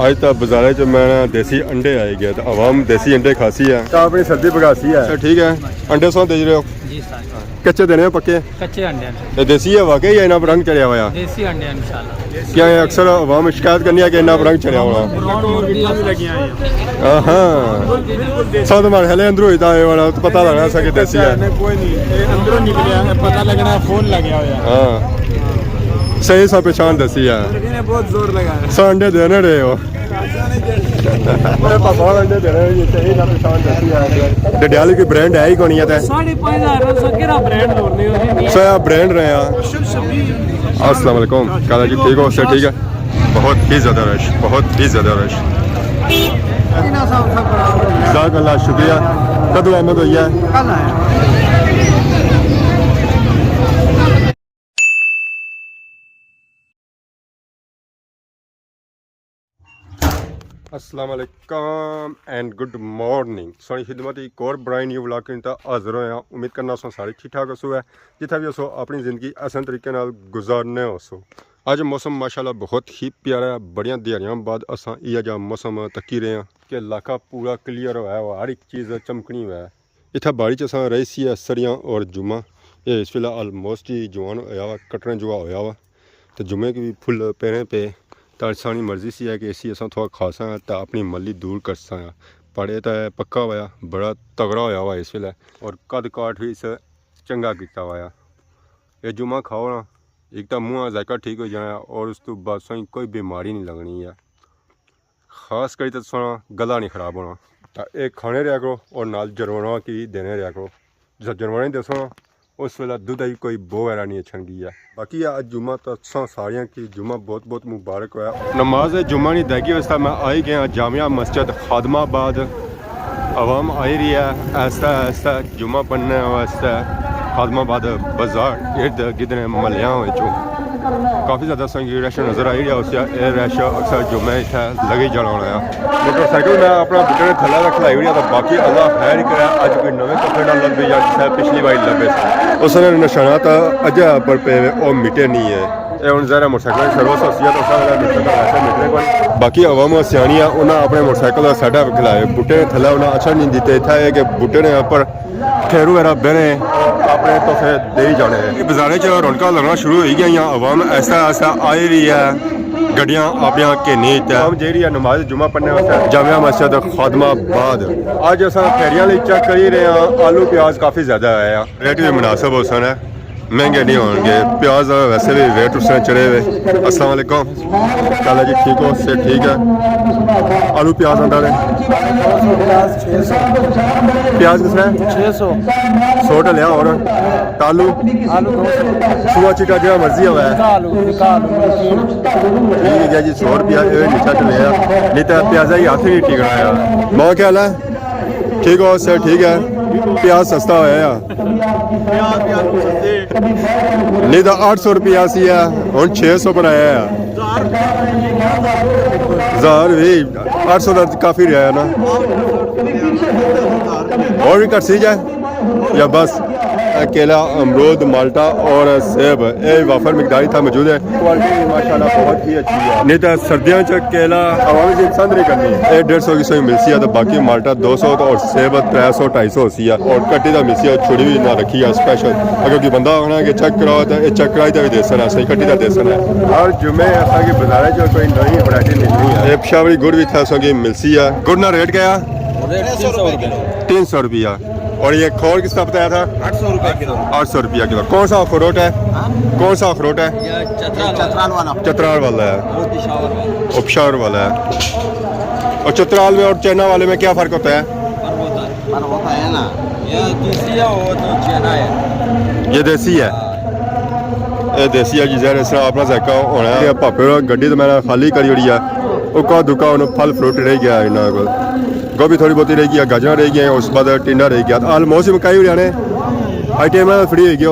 ਅੱਜ ਤਾਂ ਬਾਜ਼ਾਰੇ 'ਚ ਮੈਂ ਦੇਸੀ ਅੰਡੇ ਆਏ ਗਿਆ ਤਾਂ ਆਵਾਮ ਦੇਸੀ ਅੰਡੇ ਖਾਸੀ ਹੈ ਤਾਂ ਆਪਣੀ ਸਰਦੀ ਪਕਾਸੀ ਹੈ। ਅੱਛਾ ठीक है अंडे सौ दे रहे हो जी सर कच्चे देने हैं पक्के कच्चे अंडे हैं ये देसी है वाकई या इन्ना रंग चढ़िया हुआ देसी अंडे हैं इंशाल्लाह क्या ये अक्सर आवाम शिकायत करनी है कि इन्ना रंग चढ़िया हुआ हाँ सब तुम्हारे हले अंदरों ही था ये वाला तो पता लगना सा कि देसी है कोई नहीं अंदरों निकलिया पता लगना फोन लगे हुआ हाँ सही सा पहचान दसी है बहुत जोर लगा है सौ अंडे देने रहे हो पापा अंडे दे रहे हो सही सा पहचान दसी है डडियाली की ब्रांड है ही कौन है 5,500 केरा ब्रांड लोड़ने होते सो यार ब्रांड रहे हैं। अस्सलाम वालेकुम काला जी ठीक हो सर ठीक है बहुत ही ज़्यादा रश बहुत ही ज़्यादा रश जज़ाकल्लाह शुक्रिया कद आमद हुई है कल आया अस्सलाम वालेकुम एंड गुड मॉर्निंग सोनी खिदमत एक और ब्राइन यू व्लॉग तो हाजिर होया उम्मीद करना सो सारे ठीक ठाक हो है जितना भी हो अपनी ज़िंदगी आसान तरीके नाल गुजारने हो अज मौसम माशाल्लाह बहुत ही प्यारा है बड़िया दिहाड़ियां बाद असा इह जिहा मौसम तकी रहे हैं कि इलाका पूरा क्लीयर होया हुआ हर एक चीज़ चमकनी हुआ है इतना बाड़ी च असा रही सी सरियां और जुम्मा ये इस वेले ऑलमोस्ट ही जवान होया वा कटने जुआ होया वा तो जुम्मे के भी फुल पेने पे तो सानी मर्जी सी है कि इसी असा थोड़ा खासा तो अपनी मल्ली दूर कर सकें पढ़े तो पक्का होया बड़ा तगड़ा होया हुआ इस वेले और कद काट भी इस चंगा किया हुआ ये जुम्मा खाओ ना एक तो मुँह जायका ठीक हो जाना और उस तो बाद सही कोई बीमारी नहीं लगनी है खास करी तो सोना गला नहीं खराब होना तो एक खाने रहा करो और नाल जरवाना की देने रहा करो जो जरवाने दसो ना उस वेला दुध की कोई बो वगैरह नहीं छनगी है बाकी अज जुम्मा तो सारिया की जुम्मा बहुत बहुत मुबारक होया नमाज जुम्मा नहीं दैगी वास्ते मैं आई गया जामिया मस्जिद खादमाबाद आवाम आई रही है ऐसा ऐसा जुम्मा पढ़ने वास्ते खादमाबाद बाजार इर्द गिर्द महलिया काफ़ी ज़्यादा संगी रश नज़र आई रहा है रश अक्सर जुम्मे इतना लगे जाना होना है मोटरसाइकिल मैं अपना बुटे थला रख लाई हुई तो बाकी अल्लाह खैर ही करे अज कोई नवे कपड़े ना लगे या पिछली बार लगे उसने निशानात अजे पर पे वो मिटे नहीं है ये हूँ जरा मोटरसाइकिल सर्विस होती बाकी अवाम सियानी है उन्हें अपने मोटरसाइकिल का साडा खिलाए बूटे ने थले उन्हें अच्छा नहीं दिते इतना है कि बूटे ने पर खैरू वगैरह बहने अपने तो फिर दे ही जाने बाजारे च रौनक लगना शुरू हो गई अवाम ऐसा ऐसा आई रही है गड्डियां आपियां के नीत हम जी है नमाज जुम्मा पढ़ने वास्ते जामिया मस्जिद खादमाबाद अज अस फेरियां चेक कर ही रहे हैं आलू प्याज काफ़ी ज़्यादा आया रेट भी मुनासिब हो सन महंगे नहीं होंगे प्याज वैसे भी रेट उसने चढ़े हुए अस्सलाम वालेकुम काला जी ठीक हो से ठीक है आलू प्याज अंडा प्याज किस है 600 100 लिया और आलू सुबह चिटा जो मर्जी हुआ है ठीक है जी 100 रुपया निचा लिया नहीं तो प्याजा ही हाथ ही नहीं ठीक आया माँ क्या हाल है ठीक हो सर ठीक है प्याज सस्ता होया नहीं तो 800 रुपया सी है हूँ 600 बनाया है हजार भी 800 का काफ़ी रहा है ना और भी कट सी जाए या बस केला अमरूद माल्टा और सेब ये वाफर मिकदारी था मौजूद है क्वालिटी माशाल्लाह बहुत ही अच्छी है नहीं तो सर्दियों च केला आवाम की पसंद नहीं करनी ये 150 की सही मिलती है तो बाकी माल्टा 200 तो और सेब 300 250 होती है और कट्टी का मिलती है छुड़ी भी ना रखी है स्पेशल अगर कोई बंदा होना कि चेक कराओ तो ये चेक कराई का भी देसन है सही कट्टी का देसन है हर जुम्मे ऐसा कि बाजार जो कोई नई वैरायटी मिलनी है ये पिशावरी गुड़ भी था की मिलती है गुड़ ना रेट क्या 300 रुपया और ये खोर किसका बताया था 800 रुपया किलो 800 रुपया किलो कौन सा अखरोट है कौन सा अखरोट है चतराल वाला है उपशावर वाला है और चतराल में और चैना वाले में क्या फ़र्क होता है ना ये देसी है वो तो चना है ये देसी है ये देसी है जी जहर इस तरह अपना जायका होना है भापे गड्डी तो मैंने खाली करी हुई है वो का दुका उन्हें फल फ्रूट रह गया इन्होंने को गोभी थोड़ी बहुत रह गई गाजर रह गई उस बाद टिंडा रह गया ऑलमोस्ट मकाई हुई ने आई टाइम फ्री हो गया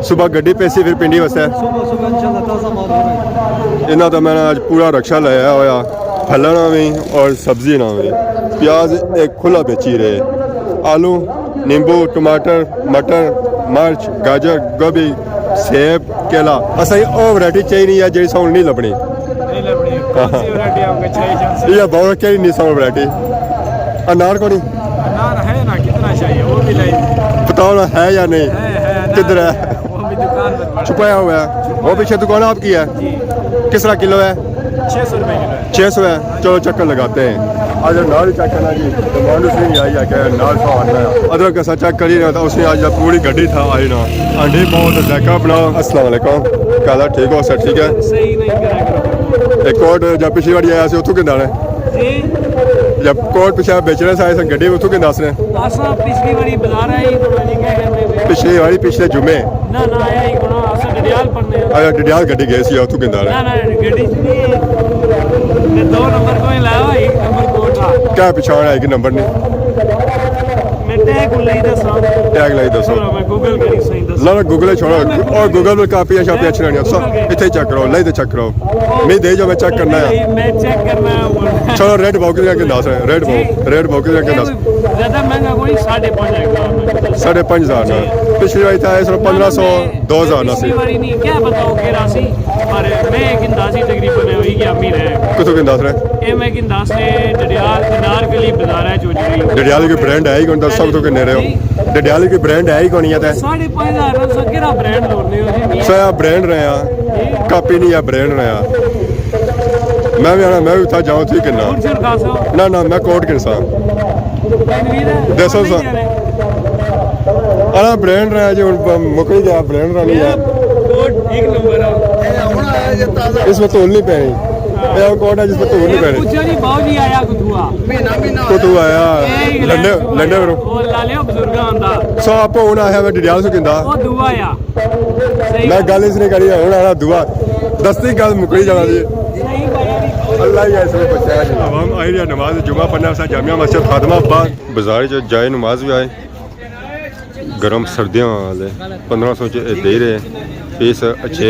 सुबह गड्डी पैसी फिर पिंडी वास्ते इन्हों तो मैंने अज पूरा रक्षा लाया होया फलों भी और सब्जी ना भी प्याज एक खुला बेची रहे आलू नींबू टमाटर मटर मिर्च गाजर गोभी सेब केला असा वो वैरायटी चाहिए नहीं है जी सौ नहीं लभनी कौन सी वैरायटी आपको चाहिए जन से? ये बहुत क्या नहीं समझ वैरायटी अनार को नहीं अनार है ना, कितना चाहिए वो भी लाई बताओ ना है या नहीं है किधर है वो भी दुकान पर पड़ा छुपाया हुआ है वो पीछे दुकान आपकी है जी। किस तरह किलो है 600 रुपए किलो है। 600 है चलो चक्कर लगाते हैं आज नाल चेक करना जी मांडू सिंह आई है क्या नाल सौ आना है अदरक का चेक करी ना तो उसने आज पूरी गड्डी था आई ना अंडे बहुत जैका अपना अस्सलाम वालेकुम काला ठीक हो सर ठीक है सही नहीं करा करो एक कोट जब पिछली बार आया से उतों के दाने जी। जब कोट पिछले बेचने से आए थे गड्डी उतों के दस ने आसा पिछली बारी बाजार आई तो मैंने क्या करने में पिछली बारी पिछले जुमे ना ना आया ही कोना आसा डडियाल पड़ने आज डडियाल गड्डी गए सी उतों के दाने ना ना गड्डी ने 2 नंबर को ही लाया 1 नंबर को था क्या पिछाड़ है कि नंबर नहीं मैं टैग को नहीं दसा टैग लाई दसो चलो मैं गूगल करी सही दस ला गूगल छोड़ो और गूगल पर काफी शापी अच्छी रहनी है इतने चेक करो लाई तो चेक करो मैं दे जो मैं चेक करना है मैं चेक करना है चलो रेड बॉक्स के दस है रेड बॉक्स के दस ज्यादा महंगा कोई 5.5 5,500 ना पिछली बार था सिर्फ 1500 2000 ना सी पिछली बारी नहीं क्या बताओ के राशि पर मैं एक अंदाजी तकरीबन हुई कि अमीर है कितों के दस रहे ये मैं कि अंदाज से डडियाल अनारकली बाजार है चोचड़ी डडियाल की ब्रांड है ही कौन दस सब तो किन्ने रहे हो डडियाल की ब्रांड है ही कौन है 5,500 सौ केड़ा ब्रांड लोड़ने हो जी सो ब्रांड रहे हैं कापी नहीं है ब्रांड रहे हैं मैं भी आना मैं भी था जाऊँ थी किन्ना कौन से खासो ना ना मैं कोट किनसा दसो सा अरे ब्रांड रहा जो मुकरी गया ब्रांड रहा नहीं है कोट एक नंबर है इसमें तोल नहीं पैनी ये कोट है जिसमें तोल नहीं पैनी पूछो जी बाऊ जी आया कुथुआ को तू आया लंडे लंडे बरो वो ला लियो बुजुर्गां दा सो आपो होना है मैं डिटेल से किंदा वो दुआ आ सही मैं गल इसने करी है होना दुआ दस्ती गल मुकरी जाना दी सही भाई अल्लाह ही ऐसे बचाया जी हम आई रिया नमाज जुमा पढ़ना सा जामिया मस्जिद फातिमा बाग बाजार च जाए नमाज भी आए गर्म सर्दियों वाले 1500 च दे रहे पीस अच्छे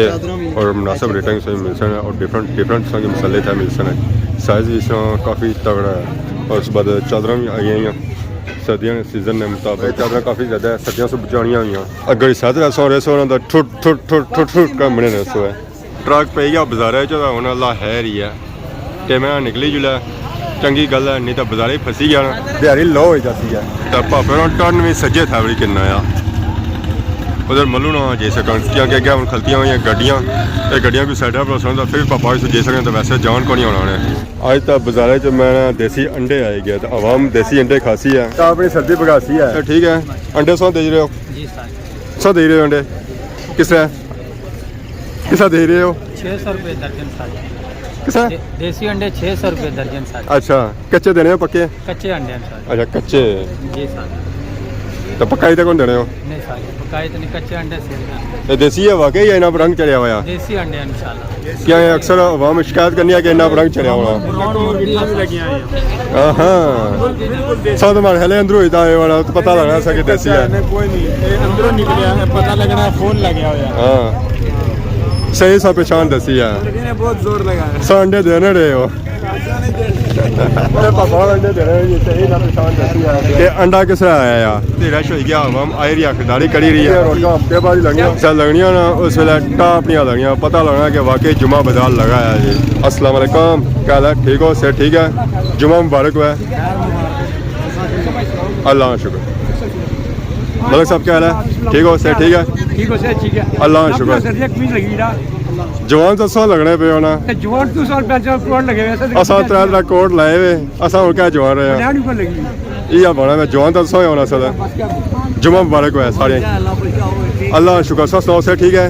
और मुनासिब रेटिंग से मिल सकते हैं और डिफरेंट तरह के मसाले थे मिल सकते हैं साइज़ भी इसमें काफ़ी तगड़ा है और उसके बाद चादर भी आई हैं सर्दियों के सीजन के मुताबिक चादर काफ़ी ज़्यादा है सर्दियों से बचानियाँ हुई हैं अगर साथ रसों रेसो का ठुट ठुट ठुट ठुट ठुट का बने रसो है ट्रक पे गया बाजारे च होना अल्लाह है ही है तो मैं निकली जुला चंगी गल है नहीं तो बाजारे फसी गया दिहाड़ी लो हो जाती है तो भापे टर्न भी सज्जे था बड़ी किन्ना आ उधर मलू ना जे सकन क्योंकि अगर हम खलतियां हुई गड्डियां भी साइड पर सुन फिर पापा से जे सकें तो वैसे जान को नहीं होना उन्हें आज तो बाजारे च मैं देसी अंडे आए गए तो आवाम देसी अंडे खासी है तो अपनी सर्दी भगासी है तो ठीक है अंडे सौ दे रहे हो जी सर सौ दे रहे हो अंडे किस तरह दे रहे हो 600 रुपए दर्जन सारे किस तरह देसी अंडे 600 रुपए दर्जन सारे अच्छा कच्चे देने हो पक्के कच्चे अंडे हैं सारे अच्छा कच्चे जी सर तो पकाई तक कौन देने हो नहीं सारे पकाए तो नहीं कच्चे अंडे से ये देसी है वाकई या इना रंग चढ़िया हुआ देसी अंडे इंशाल्लाह क्या है अक्सर आवाम शिकायत करनी है कि इना रंग चढ़िया हुआ हाँ सब तुम्हारे हेले अंदर होता है वाला तो पता लगना सा कि देसी है कोई नहीं अंदरों निकलिया पता लगना फोन लगे हुआ हाँ सही सा पहचान दसी है है बहुत जोर लगा है सौ अंडे देने रहे हो पापा अंडे दे रहे हो सही सा पहचान दसी है ये अंडा किस तरह आया यार रश हो गया आवाम आई रही खरीदारी करी रही है रोटियां हफ्ते बाद लगनियां ना उस वेले टापनियां लगनियां पता लगना कि वाकई जुमा बाजार लगा है जी अस्सलाम वालेकुम क्या हाल है ठीक हो सर ठीक है जुमा मुबारक हुआ है अल्लाह का शुक्र मलिक साहब क्या हाल है ठीक हो सर ठीक है ठीक हो सर ठीक है अल्लाह का शुक्र सर एक मिनट लगी रहा जवान तो सौ लगने पे होना जवान 2 साल पहले कोड लगे हुए सर असा त्रै कोट लाए वे असा हो क्या जवान रहे न्याणी को लगी ये बना मैं जवान तो सौ होना सदा जुमा मुबारक हुआ है सारे अल्लाह का शुक्र सौ सौ से ठीक है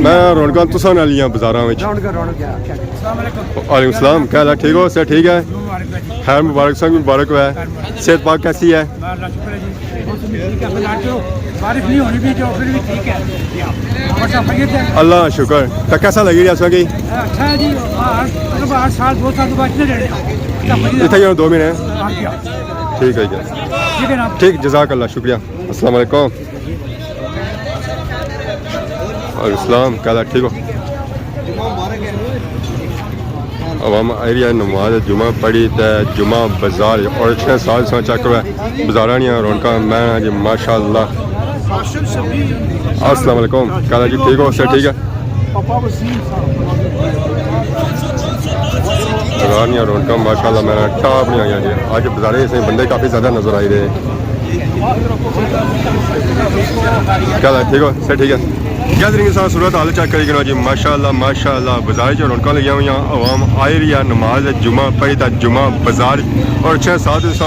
मैं रौनक तुसा नाल लिया बाजारां विच वालेकुम सलाम क्या हाल है ठीक हो सर ठीक है खैर मुबारक संग मुबारक हुआ है सेहत पाक कैसी है बारिश नहीं होनी भी जो फिर भी ठीक है अल्लाह शुक्र तो कैसा लगी रहा सकी अच्छा है जी 8 साल 2 साल के बाद चले इतने 2 महीने ठीक है क्या ठीक है ना ठीक जज़ाक अल्लाह शुक्रिया अस्सलाम वालेकुम और इस्लाम क्या हाल ठीक हो अवाम एरिया नमाज जुमा पढ़ी तो जुमा बाजार और 6 साल से चक हुआ बाजारा नहीं रौनक मैं जी माशाअल्लाह السلام علیکم کالا جی ٹھیک ہو سر ٹھیک ہے رانیاں رونقاں ماشاء اللہ میں ٹاپ نہیں آئی جی اج بازارے سے بندے کافی زیادہ نظر آئی رہے کیا ٹھیک ہو سر ٹھیک ہے گیدرنگ کے ساتھ صورت حال چیک کری گنا جی ماشاء اللہ بازار چ رونقاں لگی ہوئی عوام آئی رہی ہے نماز جمعہ پڑھی تا جمعہ بازار اور 6-7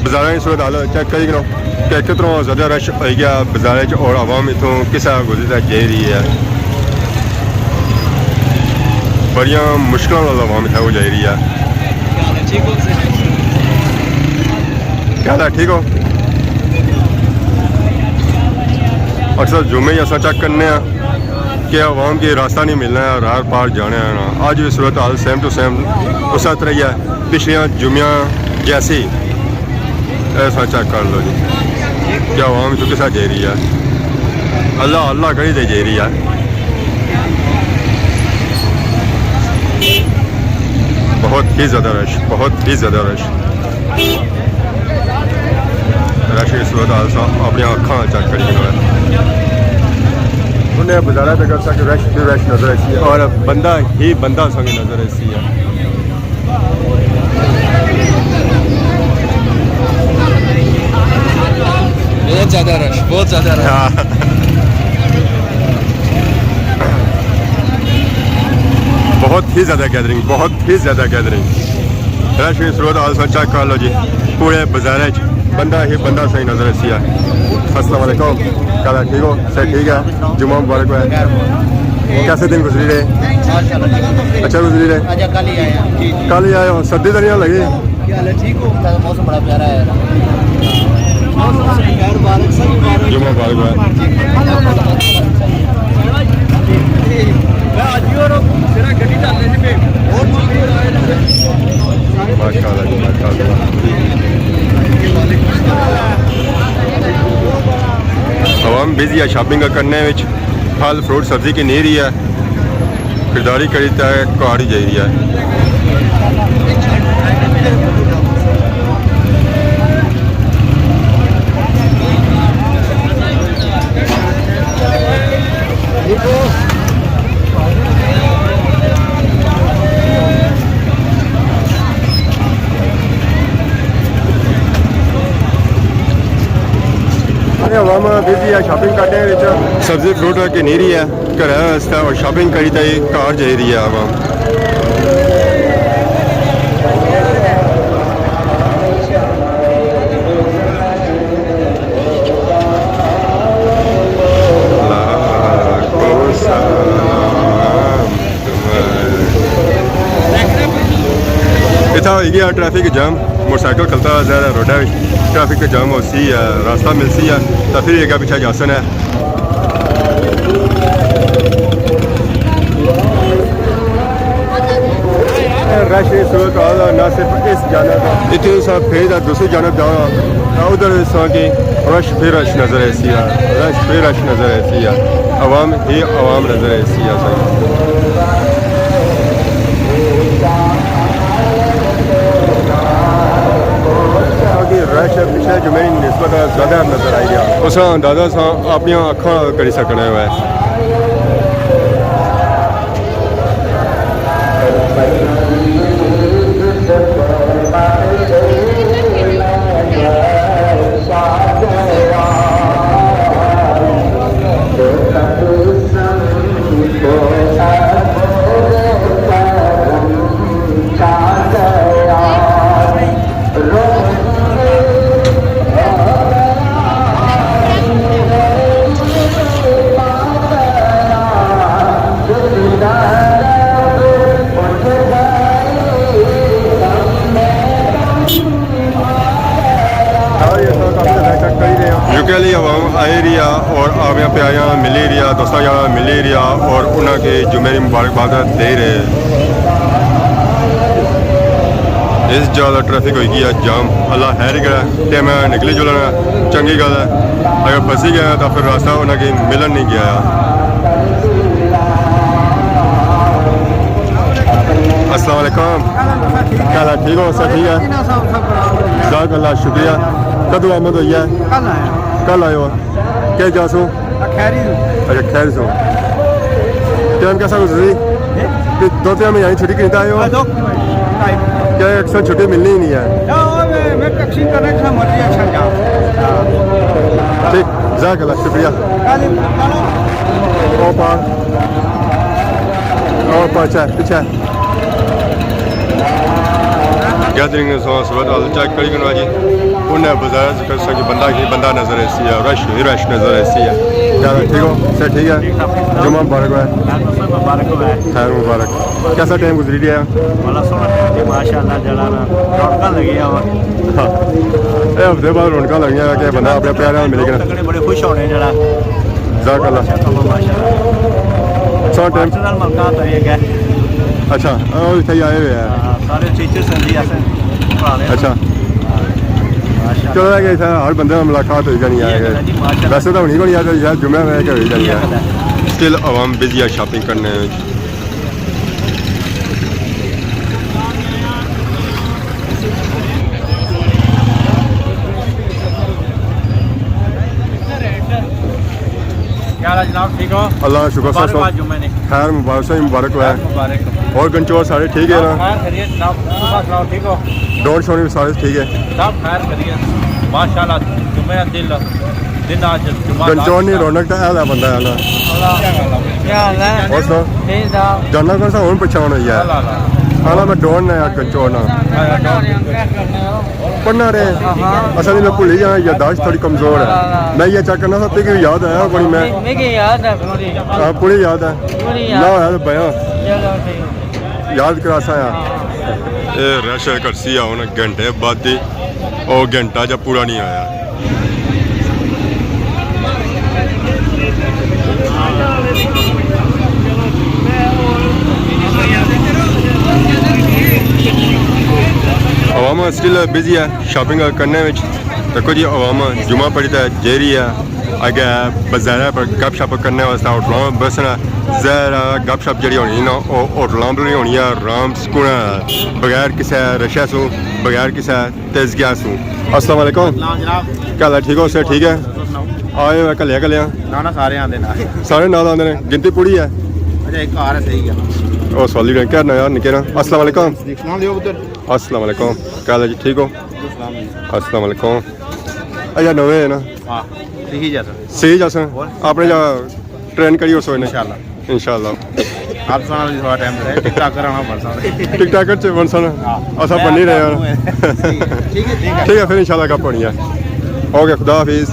بازار کی صورت حال چیک کری گنا کہ کتنا زیادہ رش ہو گیا بازار اور عوام اتوں کسا گزرتا جا رہی ہے بڑی مشکلوں والا عوام اتنا ہو جا رہی ہے کیا ٹھیک ہو اکثر جمعے ہی اصل چیک کرنے ہیں کہ عوام کی راستہ نہیں ملنا ہے راہ پار جانے آنا آج بھی صورت حال سیم ٹو سیم اس طرح ہی ہے پچھلیاں جمعہ جیسی ایسا چیک کر لو جی کہ عوام تو کسا جا رہی ہے اللہ کری دے جا رہی ہے بہت ہی زیادہ رش رش کی صورت حال اپنی اکھاں چیک کری انہیں بازار پہ کر سکتے رش نظر آئی ہے اور بندہ ہی بندہ سنگ نظر آئی ہے بہت زیادہ رش بہت ہی زیادہ گیدرنگ رش کی صورت حال چیک کر لو جی پورے بازار بندہ ہی بندہ صحیح نظر آئی ہے السلام علیکم کیا ٹھیک ہو سر ٹھیک ہے جمعہ مبارک ہے کیسے دن گزری رہے اچھا گزری رہے کل ہی آئے ہو سردی تو نہیں لگی موسم بڑا پیارا ہے جمعہ مبارک ہے ماشاء اللہ جی ماشاء اللہ عوام بزی ہے شاپنگ کرنے میں پھل فروٹ سبزی کی نہیں رہی ہے خریداری کریتا ہے کار ہی جا رہی ہے عوام بزی ہے شاپنگ کرنے سبزی فروٹ کی نہیں رہی ہے گھر واسطے اور شاپنگ کری تو کار جا رہی ہے عوام اتنا ہو گیا ٹریفک جام موٹر سائیکل کھلتا زیادہ روڈا ٹریفک جام ہو سی ہے راستہ مل سی ہے تو پھر ایک پیچھے جاسن ہے رش صورت حال نہ صرف اس جانب اتنی سا پھر دوسری جانب جانا ادھر سا کہ رش نظر ایسی ہے رش نظر ایسی ہے عوام ہی عوام نظر ایسی ہے رش پچھلے جمعے نسبت زیادہ نظر آئی گیا اس اندازہ سا اپنی اکھاں کری سکنا ہے یوکے لیے عوام آئی رہی اور آویاں پیاریاں ملی رہی دوستوں یار ملی رہی اور انہوں کے جمعے مبارکباد دے رہے اس جگہ ٹریفک ہوئی گیا جام اللہ خیر کرے کہ میں نکلی جلنا چنگی گل ہے اگر پھنسی گیا تو پھر راستہ انہوں کے ملن نہیں گیا السلام علیکم کیا ٹھیک ہو سر ٹھیک ہے جزاک اللہ شکریہ کدو آمد ہوئی ہے کل آئے ہو کیا جاسو खैरी अच्छा खैर सो टाइम कैसा गुजरी कि 2-3 महीने की छुट्टी कितना आए हो दो क्या अक्सर छुट्टी मिलनी ही नहीं है मैं टैक्सी करने का मर्जी अच्छा जाओ ठीक जज़ाकल्लाह शुक्रिया और पीछे गैदरिंग सुबह चेक करी करना जी उन्हें बाजार से बंदा ही बंदा नजर ऐसी है रश ही रश नजर ऐसी है क्या ठीक हो सर ठीक है जुम्मा मुबारक है मुबारक हो खैर मुबारक कैसा टाइम गुजरी रहा बड़ा सोना माशाअल्लाह जड़ा ना रौनक लगी है ये हफ्ते बाद रौनक लगी कि बंदा अपने प्यारे मिल गया बड़े खुश होने जड़ा जज़ाकल्लाह माशाअल्लाह सो टाइम नेशनल मलका तो ये है अच्छा इतने ही आए हुए हैं सारे टीचर्स हैं जी ऐसे पढ़ाने अच्छा चलो कि इतना हर बंदे में मुलाकात हो जानी है वैसे तो होनी को नहीं आती शायद जुम्मे में हो जानी है स्टिल आवाम बिजी है शॉपिंग करने में क्या हाल है जनाब ठीक हो अल्लाह का शुक्र मुबारक सर जुम्मे ने खैर मुबारक से मुबारक हुआ है मुबारक और गंचौर सारे ठीक है ना खैर करिए जनाब सुबह सुनाओ ठीक हो दौड़ शोर भी सारे ठीक है सब खैर करिए माशाल्लाह जुम्मे दिन आज जुम्मा गंचौर नहीं रौनक तो ऐसा बंदा है ना क्या हाल है और सर ठीक साहब जानना कौन सा हूँ पहचान हुई है हाँ मैं दौड़ना है गंचौर ना पढ़ना रहे असल में भूल ही जाना यादाश्त थोड़ी कमजोर है मैं ये चेक करना था कि याद आया पूरी मैं याद है पूरी हाँ पूरी याद है ना होया तो बया चलो ठीक याद करासा है ये रश करसी है उन्हें घंटे बाद ही और घंटा जब पूरा नहीं आया आवाम स्टिल बिजी है शॉपिंग करने में देखो जी आवाम जुमा पड़ी है जेरी है अगे बाजार पर गप शप करने वास्ते होटलों में बसना जरा गप शप जी होनी ना होटलों पर होनी है आराम सुकून बगैर किसी रशा सू बगैर किसी तेजगिया सू अस्सलाम वालेकुम जनाब क्या हाल है ठीक हो सर ठीक है आए हुए कलिया कलिया ना सारे आते ना सारे नाल आते हैं गिनती पूरी है अच्छा एक कार है सही है और सॉली क्या ना यार निके ना अस्सलाम वालेकुम सलाम दियो पुत्र अस्सलाम वालेकुम क्या हाल है जी ठीक हो सलाम अस्सलाम वालेकुम अच्छा नवे है ना हां सही जैसा सही जैसा आपने जा ट्रेन करी हो सो इंशाल्लाह इंशाल्लाह आप सुना ली थोड़ा टाइम रहे टिकटॉक कराना पड़ता है टिकटॉक च बनसन असा बन नहीं रहे यार ठीक है फिर इंशाल्लाह कब होनी है ओके खुदा हाफिज़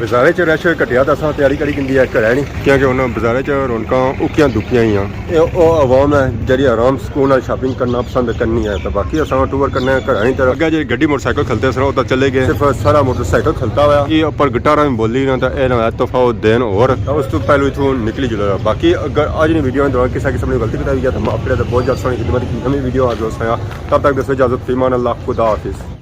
बाजारे च रश घटिया तो असां तैयारी करी किंदी है घरै नहीं क्योंकि उन्हें बाजारे च रौनकां उक्कियां दुक्कियां ही हैं आवाम है जी आराम सुकून शॉपिंग करना पसंद करनी है तो बाकी असां टूर करने घर ही तरह अगर जी गड्डी मोटरसाइकिल खलते सर तो चले गए सिर्फ सारा मोटरसाइकिल खलता हुआ ये ऊपर गिटारा में बोली ना तो यह ना तोहफा वो देन और उस तो पहले इतों निकली जुला बाकी अगर आज की वीडियो में दौरान किसी किस्म की गलती बताई गया तो हम अपने बहुत जल्द सोनी खिदमत की नई वीडियो आज दोस्त आया तब तक दस इजाजत फीमान अल्लाह खुदा हाफिज़।